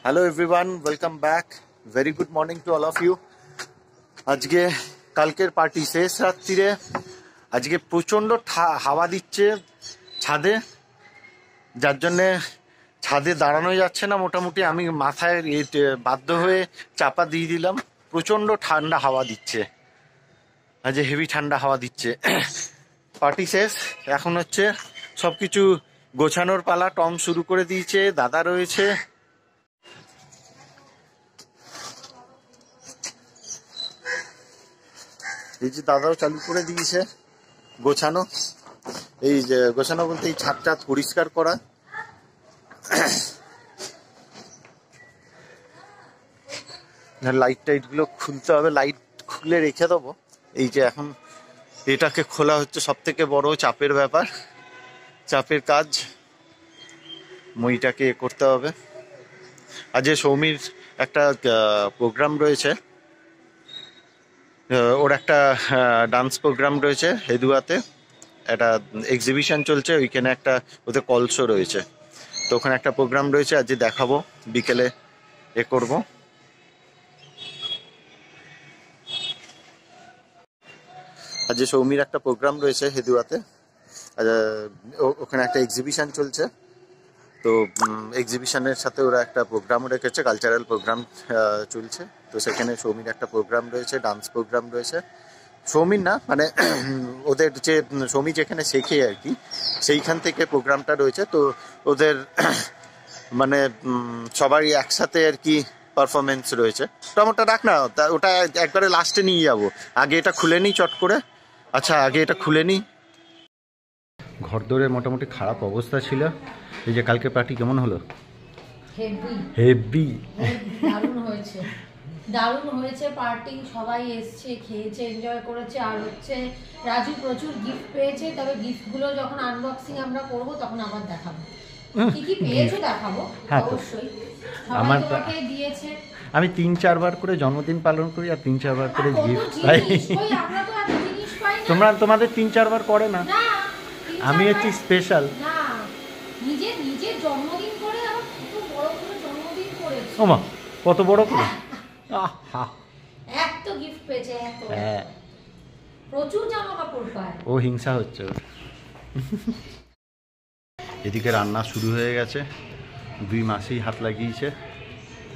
Hello everyone, welcome back. Very good morning to all of you. আজকে কালকের party শেষ রাত্রিরে। আজকে প্রচণ্ড হাওয়া দিচ্ছে ছাদে, যার জন্যে ছাদে দাঁড়ানো যাচ্ছে না। মোটামুটি আমি মাথায় বাধ্য হয়ে চাপা দিয়ে দিলাম। প্রচণ্ড ঠান্ডা হাওয়া দিচ্ছে, আজ হেভি ঠান্ডা হাওয়া দিচ্ছে। পার্টি শেষ, এখন হচ্ছে সব কিছু গোছানোর পালা। টম শুরু করে দিয়েছে, দাদা রয়েছে। এই যে দাদাও চালু করে দিয়েছে গোছানো। এই যে গোছানো বলতে এই ছাদ টাদ পরিষ্কার করা। লাইট টাইট গুলো খুলতে হবে, লাইট খুলে রেখে দেবো। এই যে এখন এটাকে খোলা হচ্ছে, সব থেকে বড় চাপের ব্যাপার, চাপের কাজ। মইটাকে করতে হবে। আজ সৌমির একটা প্রোগ্রাম রয়েছে, ওর একটা ডান্স প্রোগ্রাম রয়েছে হেদুয়াতে। একটা এক্সিবিশন চলছে, ওইখানে একটা ওদের কলসো রয়েছে, তো ওখানে একটা প্রোগ্রাম রয়েছে। আজ দেখাবো, বিকেলে করবো। আজ সৌমির একটা প্রোগ্রাম রয়েছে হেদুয়াতে, ওখানে একটা এক্সিবিশন চলছে। তো এক্সিবিশনের সাথে ওরা একটা প্রোগ্রামও রেখেছে, কালচারাল প্রোগ্রাম চলছে। তো সেখানে সৌমির একটা প্রোগ্রাম রয়েছে, ডান্স প্রোগ্রাম রয়েছে। সৌমির না, মানে ওদের যে সৌমি যেখানে শেখে আর কি, সেইখান থেকে প্রোগ্রামটা রয়েছে। তো ওদের মানে সবারই একসাথে আর কি পারফরমেন্স রয়েছে। টমেটো রাখ না, ওটা একবারে লাস্টে নিয়ে যাবো। আগে এটা খুলে নিই চট করে। আচ্ছা, আগে এটা খুলে নিই। ঘর দৌড়ে মোটামুটি খারাপ অবস্থা ছিল। এই যে কালকে পার্টি কেমন হলো? হেভি দারুণ হয়েছে, দারুণ হয়েছে পার্টি। সবাই এসছে, খেয়েছে, এনজয় করেছে। আর হচ্ছে রাজু প্রচুর গিফট পেয়েছে। তবে গিফটগুলো যখন আনবক্সিং আমরা করব তখন আবার দেখাবো কি কি পেয়েছো, দেখাবো অবশ্যই। আমার তোমাকে দিয়েছে, আমি 3-4 বার করে জন্মদিন পালন করি আর 3-4 বার করে গিফট পাই। আমরা তো এত জিনিস পাই না। তোমাদের 3-4 বার করে না, আমি একটু স্পেশাল। না, নিজের জন্মদিন করে আবার কত বড় করে জন্মদিন করেছে। ওমা, কত বড় করে! আহা, এত গিফট পেয়েছে, এত। প্রচুর জামা কাপড় পায়। ও হিংসা হচ্ছে। এদিকে রান্না শুরু হয়ে গেছে, 2 মাসেই হাত লাগিয়েছে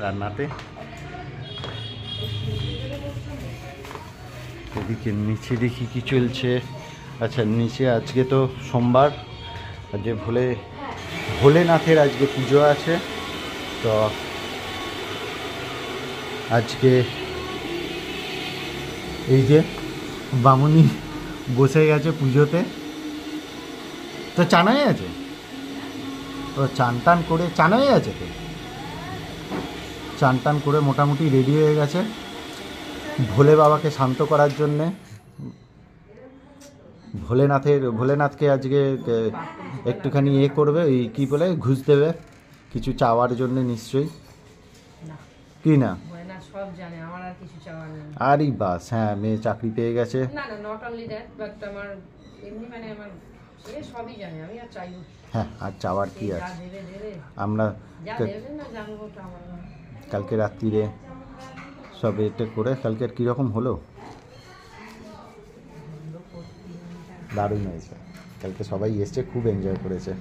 রান্নাতে। এদিকে নিচে দেখি কি চলছে। আচ্ছা, নিচে আজকে তো সোমবার, যে ভোলেনাথের আজকে পুজো আছে। তো আজকে এই যে বামুনি বসে গেছে পুজোতে। তো চান হয়ে আছে, ও চান টান করে চান হয়ে আছে, তো চান টান করে মোটামুটি রেডি হয়ে গেছে ভোলে বাবাকে শান্ত করার জন্যে। ভোলেনাথকে আজকে একটুখানি করবে, এই কী বলে, ঘুষ দেবে কিছু চাওয়ার জন্য নিশ্চয়ই, কি না? সব জানে, আমার আর কিছু চাওয়ার নেই। আরে বাস, হ্যাঁ, মেয়ে চাকরি পেয়ে গেছে। না না, নট অনলি দ্যাট, বাট আমার এমনি মানে আমার সে সবই জানে, আমি আর চাইবো। হ্যাঁ, আর চাওয়ার কি আছে? আমরা কালকে রাত্রিরে সব এটা করে, কালকের কীরকম হলো? দারুণ হয়েছে। কালকে সবাই এসছে, খুব এনজয় করেছে।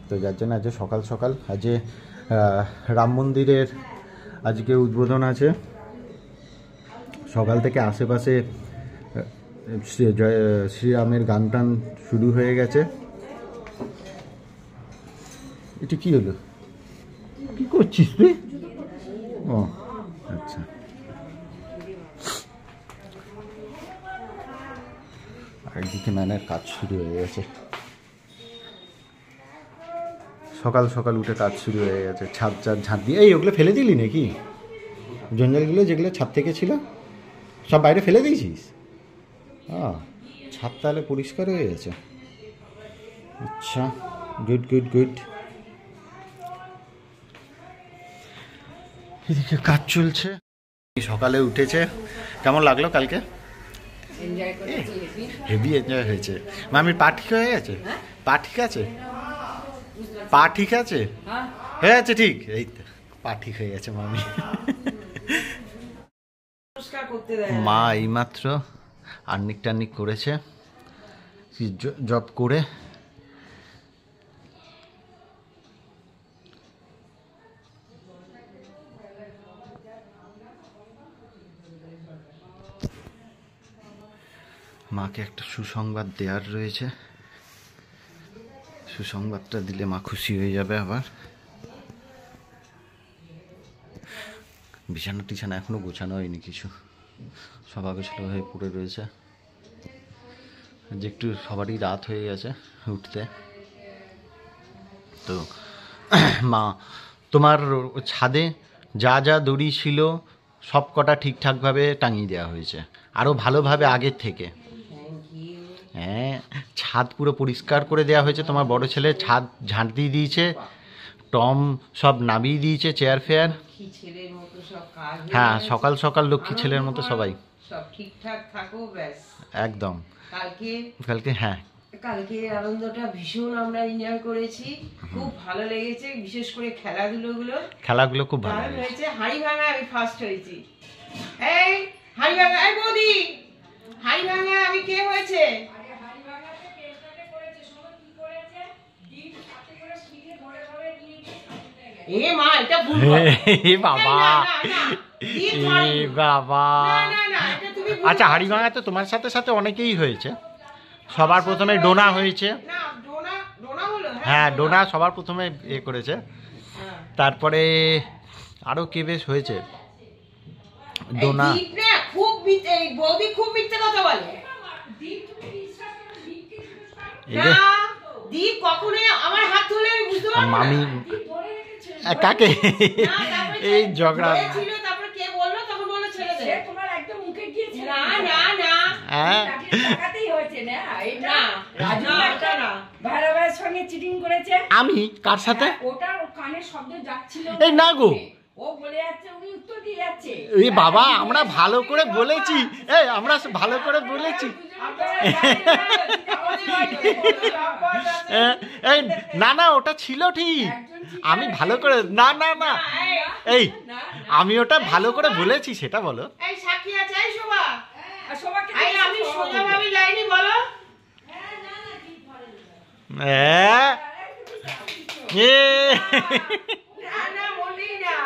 তো যার জন্য আজকে সকাল সকাল আজকে রাম মন্দিরের আজকে উদ্বোধন আছে। সকাল থেকে আশেপাশে শ্রীরামের গান টান শুরু হয়ে গেছে। এটা কি হলো? কি করছিস তুই? ও আচ্ছা, একদিকে ম্যানের কাজ শুরু হয়ে গেছে। সকাল সকাল উঠে কাজ শুরু হয়ে গেছে। ছাদ ঝাঁট দিয়ে, এই ওগুলো ফেলে দিলি নাকি? জঞ্জালগুলো যেগুলো ছাদ থেকে ছিল সব বাইরে ফেলে দিয়েছিস? ছাদ তাহলে পরিষ্কার হয়ে গেছে। আচ্ছা, গুড গুড গুড। এদিকে কাজ চলছে। সকালে উঠেছে। কেমন লাগলো কালকে? হেভি এনজয় হয়েছে। মামির পা ঠিক হয়ে গেছে? পা ঠিক আছে? পা ঠিক আছে? হয়ে আছে, ঠিক। এই তো পা ঠিক হয়ে গেছে মামি। করতে দেয় মা এইমাত্র আর্নিক টার্নিক করেছে জব করে। মাকে একটা সুসংবাদ দেওয়ার রয়েছে, সুসংবাদটা দিলে মা খুশি হয়ে যাবে। আবার বিছানা টিছানা এখনো গোছানো হয়নি, কিছু সব আগোছালো হয়ে পড়ে রয়েছে। যে একটু সবারই রাত হয়ে গেছে উঠতে। তো মা তোমার ছাদে যা যা দড়ি ছিল সব কটা ঠিকঠাকভাবে টাঙিয়ে দেওয়া হয়েছে, আরও ভালোভাবে আগের থেকে। হ্যাঁ, ছাদ পুরো পরিষ্কার করে দেওয়া হয়েছে। তোমার বড় ছেলে ছাদ ঝাঁট দিয়ে দিয়েছে, টম সব নামিয়ে দিয়েছে, চেয়ার ফেয়ার। হ্যাঁ, সকাল সকাল লক্ষ্মী ছেলের মতো সবাই সব ঠিকঠাক থাকো ব্যাস। একদম। কালকে হ্যাঁ, কালকে আনন্দটা ভীষণ আমরা এনজয় করেছি, খুব ভালো লেগেছে। বিশেষ করে খেলাগুলো খুব ভালো হয়েছে। হাড়ি ভাঙা আমি ফার্স্ট হয়েছি। এই হাড়ি ভাঙা, এই বৌদি হাড়ি ভাঙা আমি কে হয়েছে? এ মা, এটা ভুল। এ বাবা, এ বাবা। আচ্ছা, হাড়ি ভাঙা তো তোমার সাথে সাথে অনেকেই হয়েছে। সবার প্রথমে ডোনা হয়েছে। হ্যাঁ, ডোনা সবার প্রথমে এ করেছে। তারপরে আরো কে বেশ হয়েছে। ডোনা খুব বৌদি খুব মিথ্যে কথা বলে। দীপ কখনো আমার হাত ধরে আমি বুঝতে পারবো না। মামি কাকে এই ঝগড়া ছিল, তারপর কে বললো, তখন বললো ছেড়ে দে। তোমার একদম মুখে গিয়েছে। না না না, হ্যাঁ টাকাতেই হয়েছে না, এটা রাজু এটা না। ভাইরা ভাইয়ের সঙ্গে চিটিং করেছে। আমি কার সাথে? ওটা কানে শব্দ যাচ্ছিল। এই না গো, ও বলে যাচ্ছে, উনি উত্তর দিয়ে যাচ্ছে। এই বাবা, আমরা ভালো করে বলেছি। এই আমরা ভালো করে বলেছি। এই না না, ওটা ছিল ঠিক। আমি ভালো করে না না না, এই আমি ওটা ভালো করে বলেছি, সেটা বলো। এই সাক্ষী আছে, এই শোভা, শোভাকে আমি সোজাভাবে যাইনি বলো। না না, বলি না।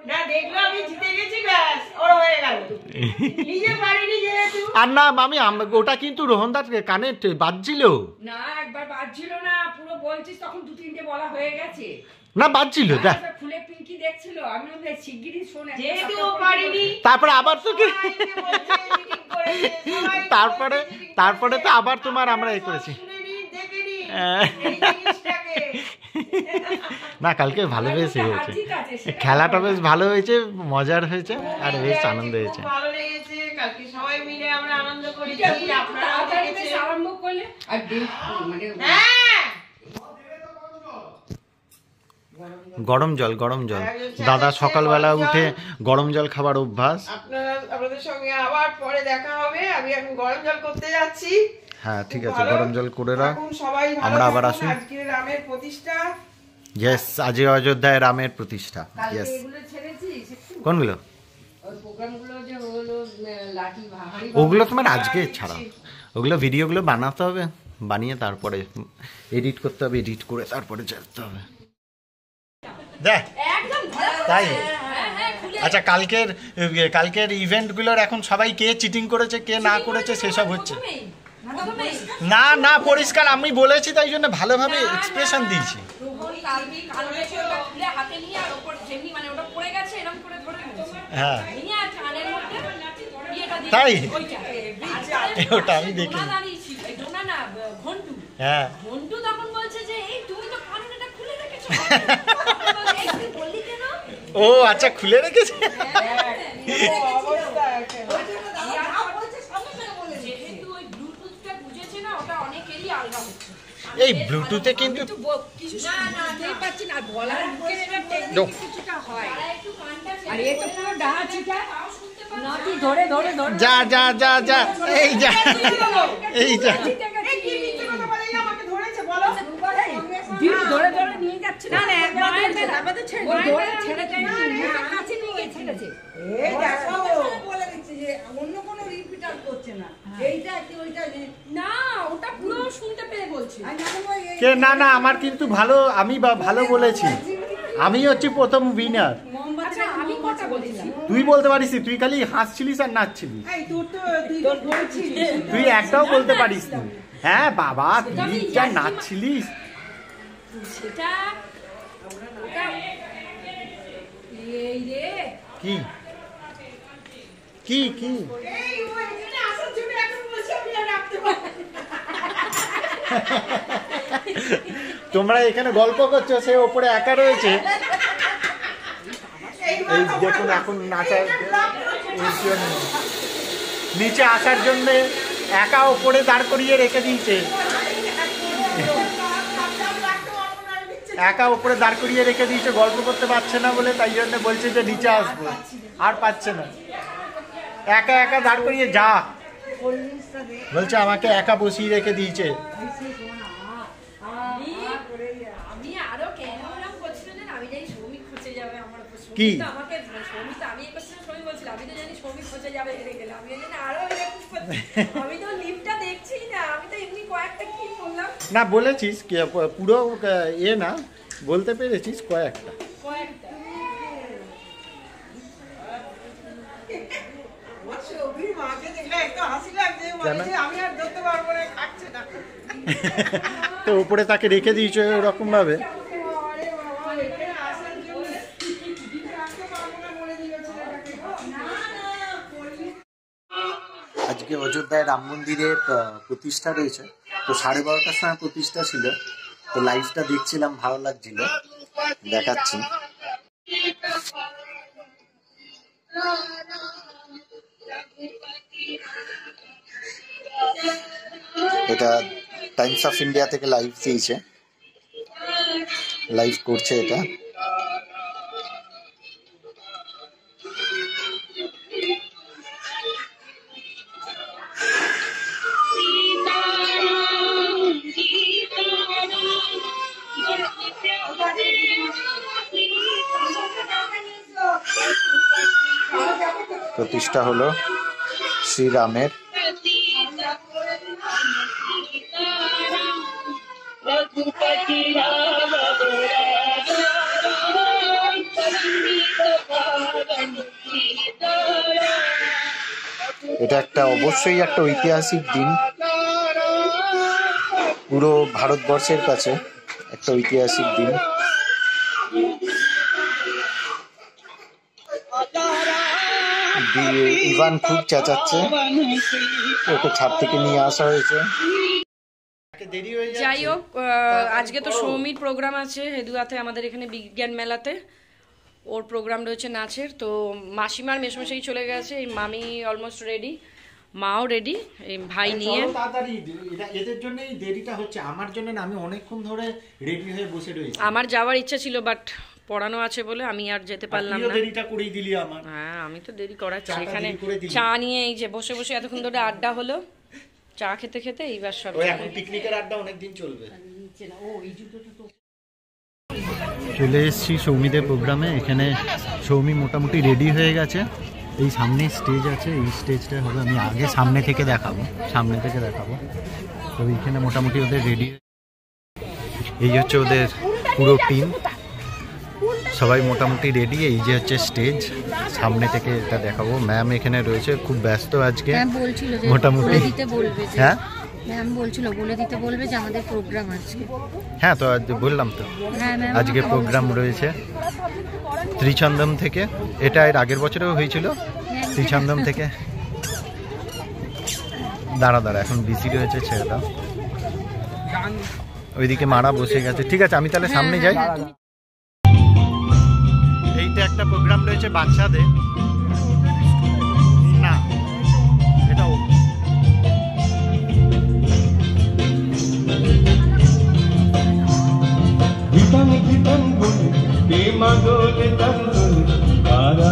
না দেখলো আমি জিতে গেছি, ব্যাস ওর হয়ে গেল। নিজে পারিনি যেহেতু। আর না মামি, ওটা কিন্তু রোহনদার কানে বাজছিল না, একবার বাজছিল না, পুরো বলছিস তখন দু তিনটে বলা হয়ে গেছে না, বাজছিল। খুলে পিঙ্কি দেখছিল, আমি বললাম শিগগিরই শোনে, যেহেতু ও পারিনি। তারপরে আবার তো তারপরে তো আবার তোমার আমরা এ করেছি। না, কালকে ভালো বেশ হয়েছে, খেলাটা বেশ ভালো হয়েছে, মজার হয়েছে, আর বেশ আনন্দ হয়েছে। ভালো লেগেছে, কালকে সবাই মিলে আমরা আনন্দ করেছি। আপনারাও আরম্ভ করলে আর মানে গরম জল দাদা সকালবেলা উঠে গরম জল খাবার অভ্যাস। আপনাদের সঙ্গে আবার পরে দেখা হবে। আমি এখন গরম জল করতে যাচ্ছি। হ্যাঁ ঠিক আছে, গরম জল করে রাখ। আমরা আবার আসি। আজকে রামের প্রতিষ্ঠা। ইয়েস, আজকে অযোধ্যায় রামের প্রতিষ্ঠা। ইয়েস। কোনগুলো? ওগুলো তোমার আজকে ছাড়া, ওগুলো ভিডিওগুলো বানাতে হবে, বানিয়ে তারপরে এডিট করতে হবে, এডিট করে তারপরে যেতে হবে। দেখ তাই। আচ্ছা, কালকের ইভেন্টগুলোর এখন সবাই কে চিটিং করেছে কে না করেছে সেসব হচ্ছে। না না, পরিষ্কার আমি বলেছি, তাই জন্য ভালোভাবে এক্সপ্রেশন দিয়েছি। হ্যাঁ তাই, ওটা আমি দেখি। হ্যাঁ ও আচ্ছা, খুলে রেখেছে। এই ব্লুটুথে কিন্তু যা যা যা যা, এই যা এই যা, ধরে ধরে নিয়ে যাচ্ছে। কে না না আমার কিন্তু ভালো, আমি ভালো বলেছি, আমি হচ্ছি প্রথম উইনার। তুই বলতে পারিস, তুই খালি হাসছিলিস আর নাচছিলিস, তুই একটাও বলতে পারিস না। হ্যাঁ বাবা, তুই যা নাচছিলিস। কি কি কি তোমরা এখানে গল্প করছো, সে ওপরে একা রয়েছে। এই দেখুন এখন নাচার নিচে আসার জন্য একা ওপরে দাঁড় করিয়ে রেখে দিয়েছে, একা ওপরে দাঁড় করিয়ে রেখে দিয়েছে, গল্প করতে পারছে না বলে, তাই জন্য বলছে যে নিচে আসবো, আর পাচ্ছে না, একা একা দাঁড় করিয়ে যা বলছে, আমাকে একা বসিয়ে রেখে দিয়েছে। কি না বলেছিস পুরো এ না বলতে পেরেছিস কয়েকটা। তো উপরে তাকে রেখে দিয়েছো এরকম ভাবে। আজকে অযোধ্যায় রাম মন্দিরে প্রতিষ্ঠা রয়েছে, তো 12:30টার সময় প্রতিষ্ঠা ছিল, তো লাইভটা দেখছিলাম, ভালো লাগছিল, দেখাচ্ছি। এটা টাইমস অফ ইন্ডিয়া থেকে লাইভ দিয়েছে, লাইভ করছে এটা। প্রতিষ্ঠা হলো শ্রীরামের। এটা একটা অবশ্যই একটা ঐতিহাসিক দিন, পুরো ভারতবর্ষের কাছে একটা ঐতিহাসিক দিন। ইভান খুব চেঁচাচ্ছে, ওকে ছাদ থেকে নিয়ে আসা হয়েছে। যাই হোক, আজকে তো সৌমির প্রোগ্রাম আছে হেদুয়াতে, আমাদের এখানে বিজ্ঞান মেলাতে, ওর প্রোগ্রাম রয়েছে নাচের। তো মাসিমার মেশমেশাই চলে গেছে, এই মামি অলমোস্ট রেডি, মাও রেডি, এই ভাই নিয়ে। তাড়াতাড়ি, এদের জন্যই দেরিটা হচ্ছে, আমার জন্য না, আমি অনেকক্ষণ ধরে রেডি হয়ে বসে রয়েছি। আমার যাওয়ার ইচ্ছা ছিল, বাট পড়ানো আছে বলে আমি আর যেতে পারলাম না। দেরিটা করেই দিলি আমার। হ্যাঁ, আমি তো দেরি করাচ্ছি এখানে, চা নিয়ে এই যে বসে বসে এতক্ষণ ধরে আড্ডা হলো, চা খেতে খেতে এইবার সব পিকনিকের আড্ডা অনেকদিন চলবে। চলে এসেছি সৌমিদের প্রোগ্রামে, এখানে সৌমি মোটামুটি রেডি হয়ে গেছে। এই সামনে স্টেজ আছে, এই স্টেজটা হবে, আমি আগে সামনে থেকে দেখাবো, তো এইখানে মোটামুটি ওদের রেডি, এই হচ্ছে ওদের পুরো টিম, সবাই মোটামুটি রেডি। এই যে হচ্ছে স্টেজ, সামনে থেকে এটা দেখাবো। ম্যাম এখানে রয়েছে, খুব ব্যস্ত আজকে, মোটামুটি। হ্যাঁ ম্যাম বলছিল বলে দিতে বলবে যে আমাদের প্রোগ্রাম আজকে। হ্যাঁ, তো বললাম তো আজকে প্রোগ্রাম রয়েছে ত্রিচন্দম থেকে, এটা এর আগের বছরেও হয়েছিল ত্রিচন্দম থেকে। দাঁড়া এখন বিসি রয়েছে, ছেড়ে দাও। ওইদিকে মারা বসে গেছে, ঠিক আছে আমি তাহলে সামনে যাই। এইটা একটা প্রোগ্রাম রয়েছে বাচ্চাদের, না এটা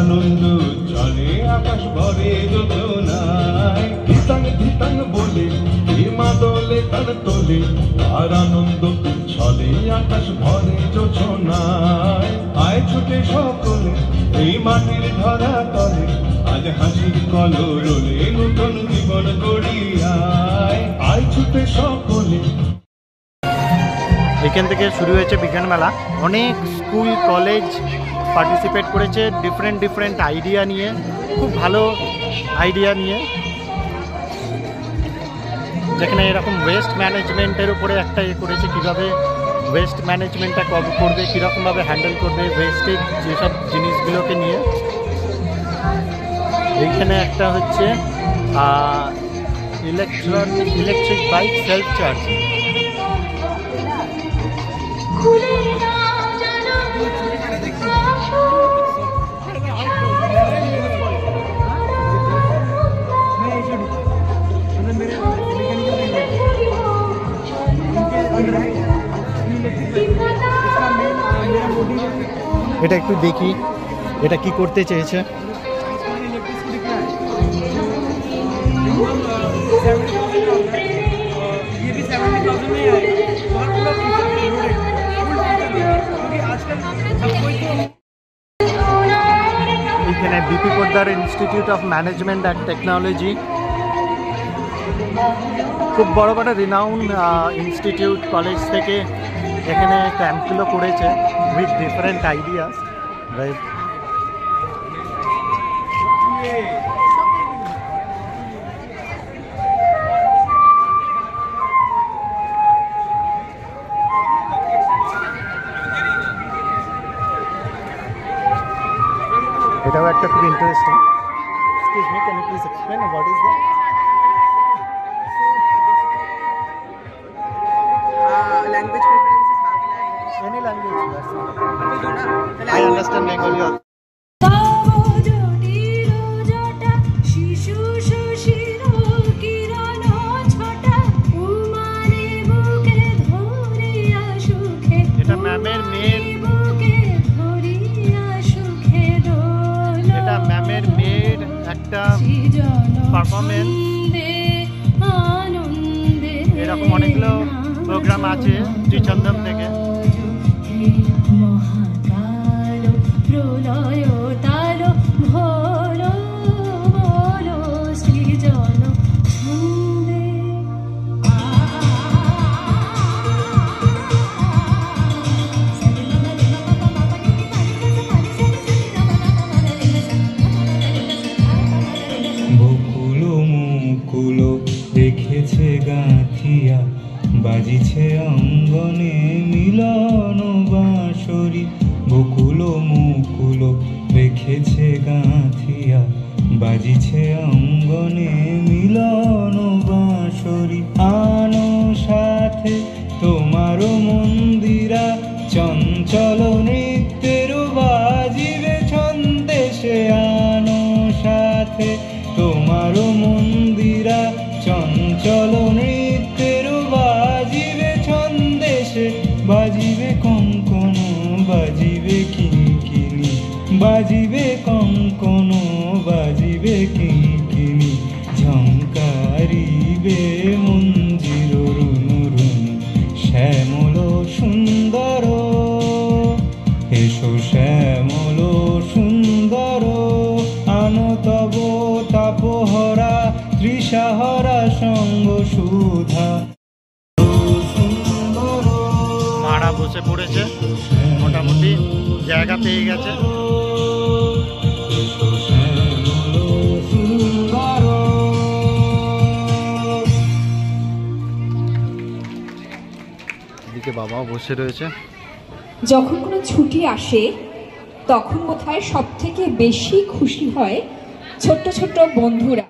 আনন্দ চলে আকাশ ভরে যোজনায়, ধিতাং বলে মা দোলে তার তোলে, আর আনন্দ চলে আকাশ ভরে যোজনায়। আয় ছুটে সকলে এই মাটির ধরা তলে, আজ হাসির কলরলে নতুন জীবন গড়ি আয়, আয় ছুটে সকলে। এখান থেকে শুরু হয়েছে বিজ্ঞান মেলা। অনেক স্কুল কলেজ পার্টিসিপেট করেছে ডিফারেন্ট আইডিয়া নিয়ে, খুব ভালো আইডিয়া নিয়ে, যেখানে এরকম ওয়েস্ট ম্যানেজমেন্টের উপরে একটা করেছে, কীভাবে ওয়েস্ট ম্যানেজমেন্টটা করবে, কীরকমভাবে হ্যান্ডেল করবে ওয়েস্টেজ যেসব জিনিসগুলোকে নিয়ে। এইখানে একটা হচ্ছে ইলেকট্রিক বাইক সেলফ চার্জ। এটা একটু দেখি এটা কি করতে চেয়েছে। এখানে BP Poddar institute of management and technology, খুব বড় বড় রিনাউন ইনস্টিটিউট কলেজ থেকে এখানে ক্যাম্পগুলো করেছে উইথ ডিফারেন্ট আইডিয়াস, রাইট। এটাও একটা খুব interesting. Excuse me, can you please explain what is that? Language preference is Bangla, English. Any language, that's all. I understand Bengali also. এটা ম্যামের মেয়ের, এটা ম্যামের মেয়ের একটা পারফরমেন্স। এরকম অনেকগুলো প্রোগ্রাম আছে শ্রীচন্দন থেকে। বকুলো মুকুলো রেখেছে গাঁথিয়া, বাজিছে অঙ্গনে মিলন বাঁশরি। বকুলো মুকুলো রেখেছে গাঁথিয়া, বাজিছে অঙ্গনে মিলন বাঁশরি। আনো সাথে তোমারও মন্দিরা, চঞ্চল নৃত্যের বাজিবে ছন্দেশে। আনো সাথে তোমারও মন্দিরা, চঞ্চল নৃত্যের বাজিবে ছন্দেশে। বাজিবে কঙ্কন, বাজিবে কিঙ্কিনি, বাজিবে কঙ্কন, বাজিবে কিঙ্কিনি। ঝঙ্কারিবে মঞ্জির রুনু রুনু, শ্যামল সুন্দর এসো শ্যামল সুন্দর। আনো তব তাপহরা তৃষাহরা সঙ্গ সুধা। মারা বসে পড়েছে, মোটামুটি জায়গা পেয়ে গেছে। এদিকে বাবাও বসে রয়েছে। যখন কোনো ছুটি আসে তখন বোধহয় সব থেকে বেশি খুশি হয় ছোট্ট ছোট্ট বন্ধুরা।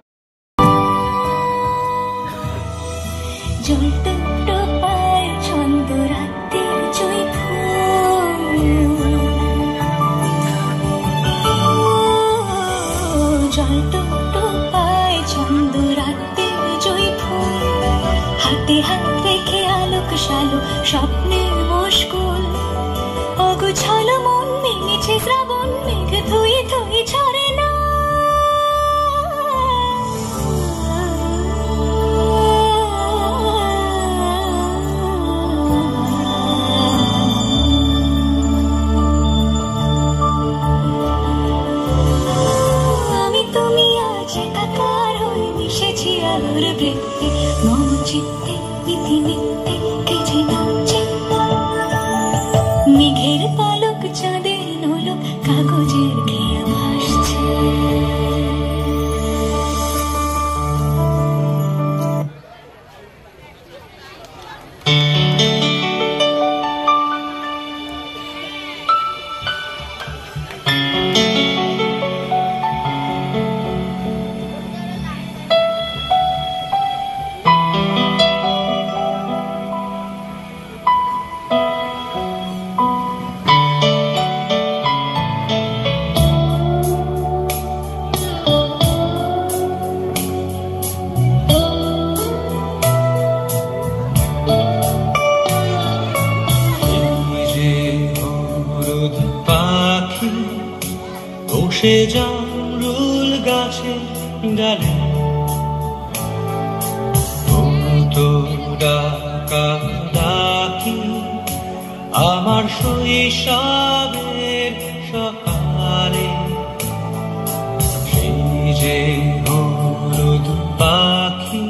হাতে হাত রেখে আলোক শালো স্বপ্নের মুশকুল, অগোছালো মন ভেঙেছে শ্রাবণ মেঘ ধুয়ে ধুয়ে ঝরে না। চাঁদের নোলক কাগজের খেয়া ভাসছে। বসে জামরুল গাছের ডালে তো ডাকা ডাকি আমার শৈশবের সকালে। সেই যে হলুদ পাখি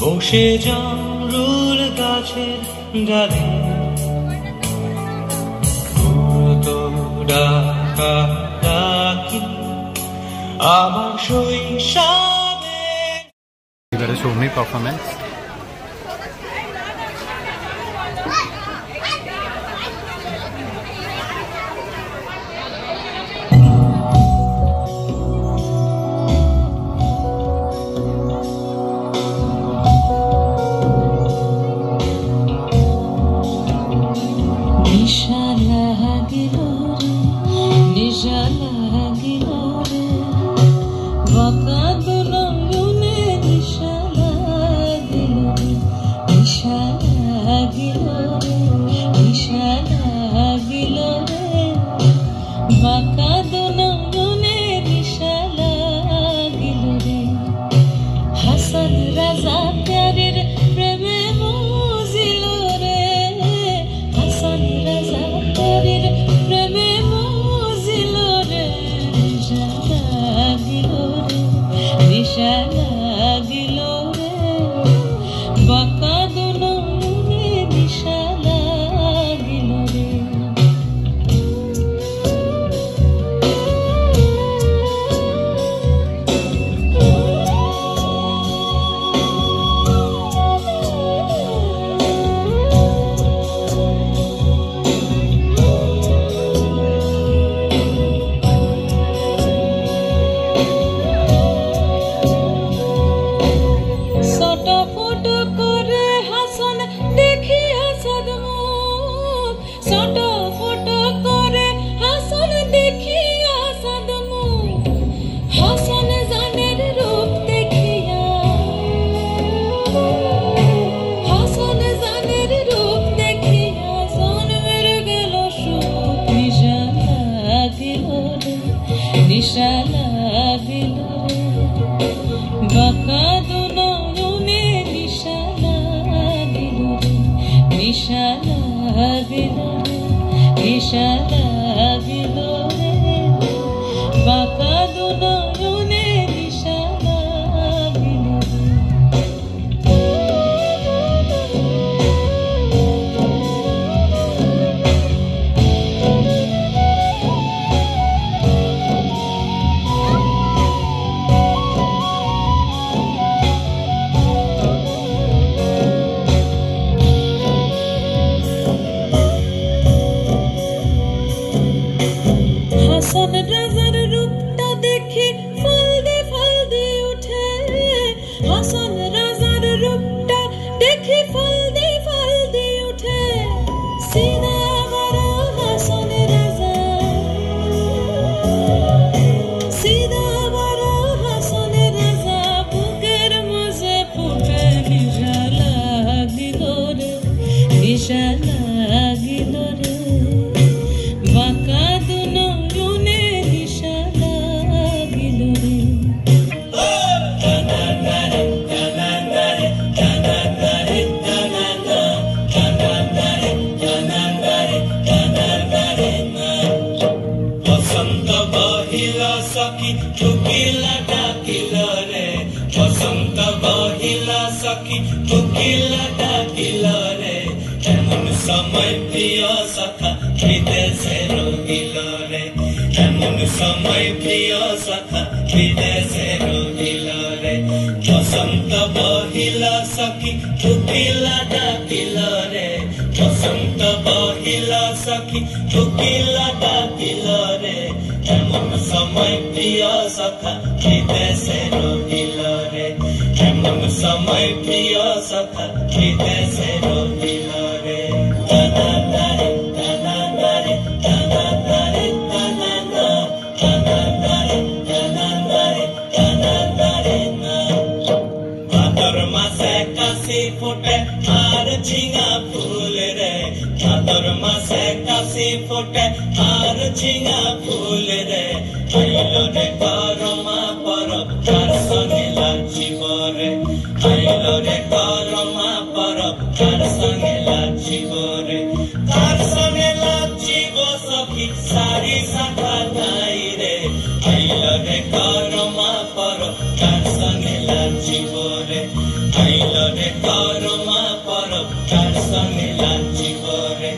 বসে জামরুল গাছের ডালে তো ডাকা ডাকি আমার শৈশবে। এবারে সৌমি পারফরমেন্স। समय प्रिय सखा हृदय से প্রিয় সখা বিদেশে রহিল রে বসন্ত বহিল সখী ঠুকিলা ডাকিল রে বসন্ত বহিল সখী ঠুকিলা ডাকিল রে এমন সময় প্রিয় সখা বিদেশে রহিল রে এমন সময় প্রিয় সখা বিদেশে রহিল রে দাদা দারে দাদা দারে দাদা দারে দাদা না দাদা দারে দাদা দারে দাদা দারে না ভাদর মাসে কাশি ফোটে আর ঝিঙা ফুল রে ভাদর মাসে কাশি ফোটে আর ঝিঙা ফুল রে আইলো রে করমা পরব কার সঙ্গে লাচিব রে আইলো রে করমা পরব কার সঙ্গে লাচিব রে কার সঙ্গে লাচিব সখী সারি শাখা নাই রে আইলো রে করমা পরব কার সঙ্গে লাচিব রে আইলো রে করমা পরব কার সঙ্গে লাচিব রে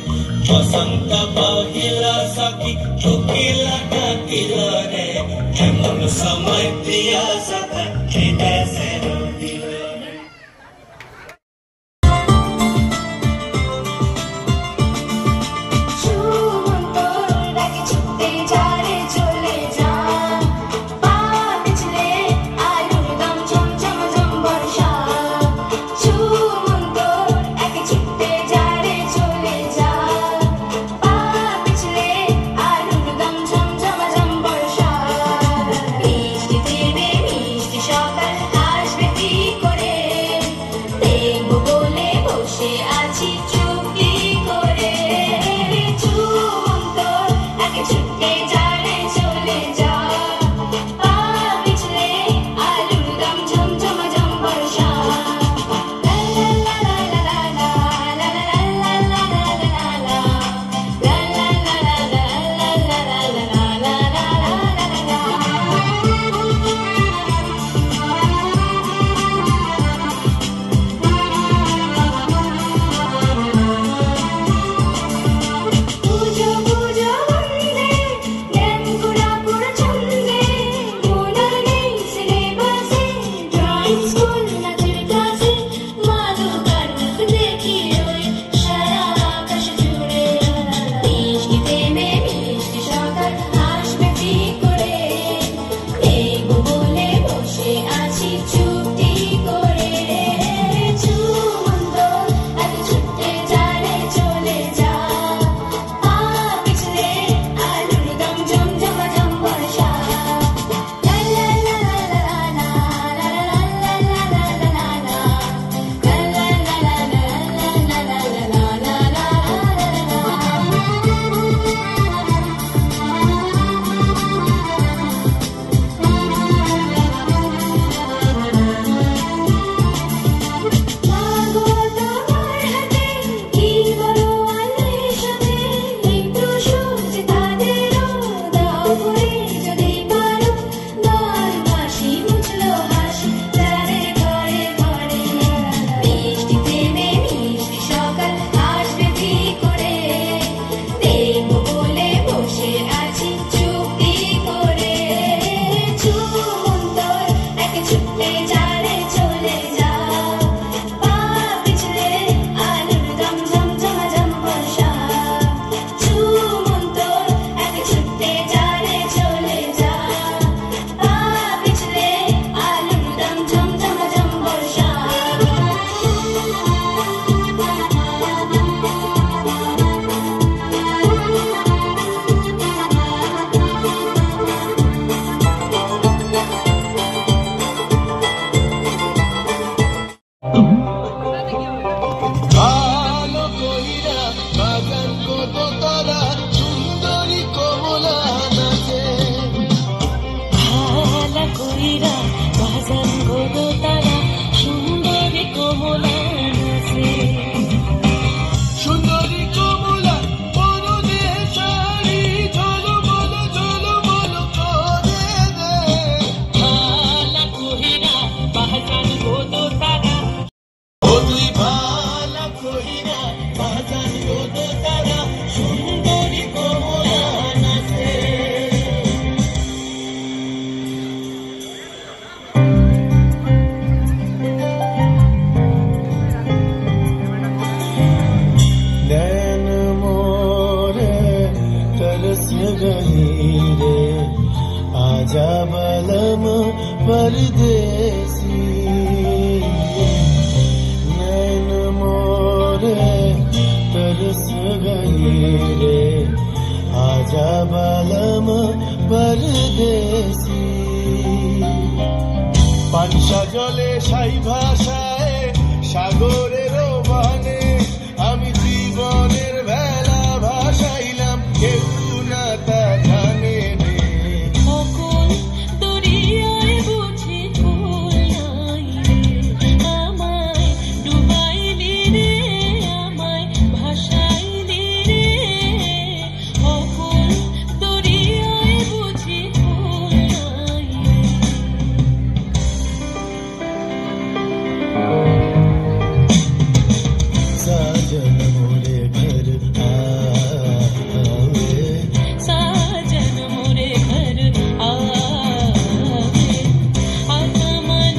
বসন্ত বহিল সখী ঠুকিলা ডাকিল রে এমন সময় প্রিয় সখা বিদেশে রহিল রে মিষ্টি गई रे आजा बलम परदेसी नैन मोरे तरस गई रे आजा बलम परदेसी পানসা জলে সাই ভাষায় সাগরেরও বানে আমি জীবনের বেলা ভাসাইলাম কেউ না তা জানে রে অকুল দরিয়ায় বুঝি ফুল নাই রে আমায় ডুবাইলি রে আমায় ভাসাইলি রে অকুল দরিয়ায় বুঝি ফুল নাই রে साजन मोरे घर आवे साजन मोरे घर आवे आत्मन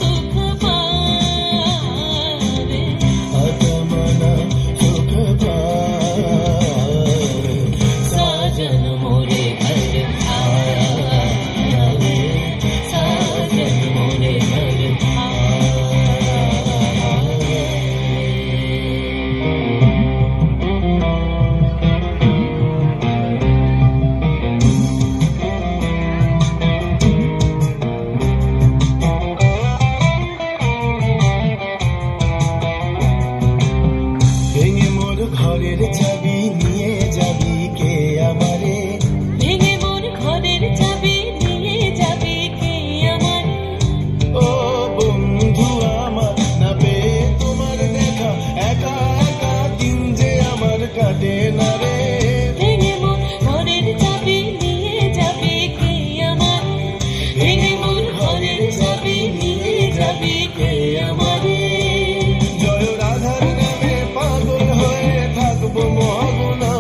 सुख पावे आत्मन सुख पावे साजन मोरे घर आवे साजन मोरे घर ভেঙে মোর ঘরের চাবি নিয়ে যাবি কে আমারে ভেঙে মোর ঘরের চাবি নিয়ে যাবে কে আমার ও বন্ধু আমার না পেয়ে তোমার দেখা একা একা দিন যে আমার কাটে না রে ভেঙে মোর ঘরের চাবি নিয়ে যাবে কে আমার ভেঙে মোর ঘরের চাবি নিয়ে যাবে কে আমারে জয় রাধার নামে পাগল হয়ে থাকবো মহগুনা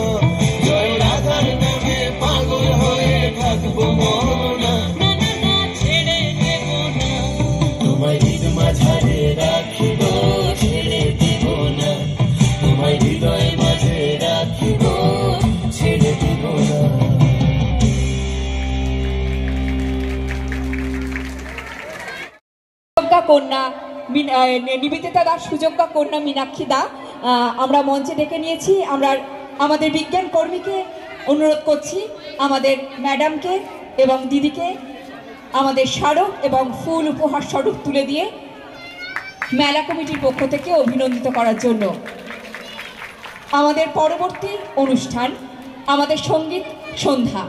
জয় রাধার নামে পাগল হয়ে থাকবো মহগুনা না না না ছেড়ে দেব না তোমায় হৃদ মাঝারে রাখিব ছেড়ে দেব না তোমায় হৃদয় মাঝে রাখিব ছেড়ে দিব না সুযোগ্যা কন্যা নিবেদিতা দাস সুযোগ্যা কন্যা মীনাক্ষী দা আমরা মঞ্চে ডেকে নিয়েছি। আমরা আমাদের বিজ্ঞান কর্মীকে অনুরোধ করছি আমাদের ম্যাডামকে এবং দিদিকে আমাদের স্মারক এবং ফুল উপহার স্বরূপ তুলে দিয়ে মেলা কমিটির পক্ষ থেকে অভিনন্দিত করার জন্য। আমাদের পরবর্তী অনুষ্ঠান আমাদের সঙ্গীত সন্ধ্যা।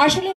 আসলে